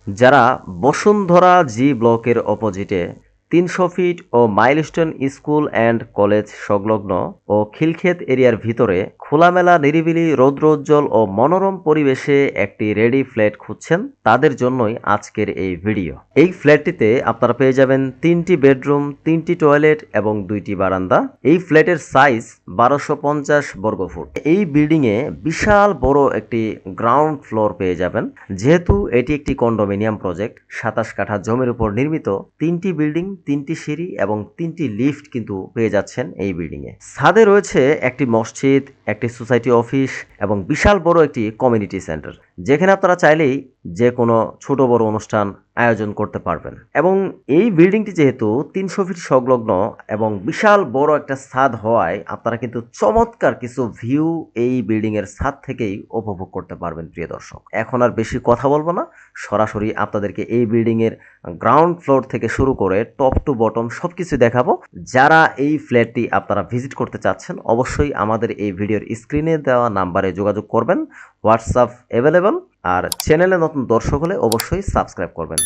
যারা বসুন্ধরা জি ব্লকের অপোজিটে ৩০০ ফিট ও মাইলস্টোন স্কুল অ্যান্ড কলেজ সংলগ্ন ও খিলক্ষেত এরিয়ার ভিতরে খোলামেলা নিরিবিলি রৌদ্রোজ্জ্বল ও মনোরম পরিবেশে একটি রেডি ফ্ল্যাট খুঁজছেন, তাদের জন্যই আজকের এই ভিডিও। এই ফ্ল্যাটটিতে আপনারা পেয়ে যাবেন ৩টি বেডরুম, ৩টি টয়লেট এবং 2টি বারান্দা। এই ফ্ল্যাটের সাইজ ১২৫০ বর্গফুট। এই বিল্ডিংয়ে বিশাল বড় একটি গ্রাউন্ড ফ্লোর পেয়ে যাবেন। যেহেতু এটি একটি কন্ডোমিনিয়াম প্রজেক্ট, ২৭ কাঠা জমির উপর নির্মিত 3টি বিল্ডিং, 3টি সিঁড়ি এবং 3টি লিফট কিন্তু পেয়ে যাচ্ছেন এই বিল্ডিংয়ে। ছাদে রয়েছে একটি মসজিদ, একটি সোসাইটি অফিস এবং বিশাল বড় একটি কমিউনিটি সেন্টার, যেখানে আপনারা চাইলেই যে কোনো ছোট বড় অনুষ্ঠান আয়োজন করতে পারবেন। এবং এই বিল্ডিংটি যেহেতু ৩০০ ফিট সংলগ্ন এবং বিশাল বড় একটা ছাদ হওয়ায় আপনারা কিন্তু চমৎকার কিছু ভিউ এই বিল্ডিং এর ছাদ থেকেই উপভোগ করতে পারবেন। প্রিয় দর্শক, এখন আর বেশি কথা বলবো না, সরাসরি আপনাদেরকে এই বিল্ডিং এর গ্রাউন্ড ফ্লোর থেকে শুরু করে টপ টু বটম সবকিছু দেখাবো। যারা এই ফ্ল্যাটটি আপনারা ভিজিট করতে চাচ্ছেন, অবশ্যই আমাদের এই ভিডিওর স্ক্রিনে দেওয়া নাম্বারে যোগাযোগ করবেন। WhatsApp available. আর চ্যানেলে নতুন দর্শক হলে অবশ্যই সাবস্ক্রাইব করবেন।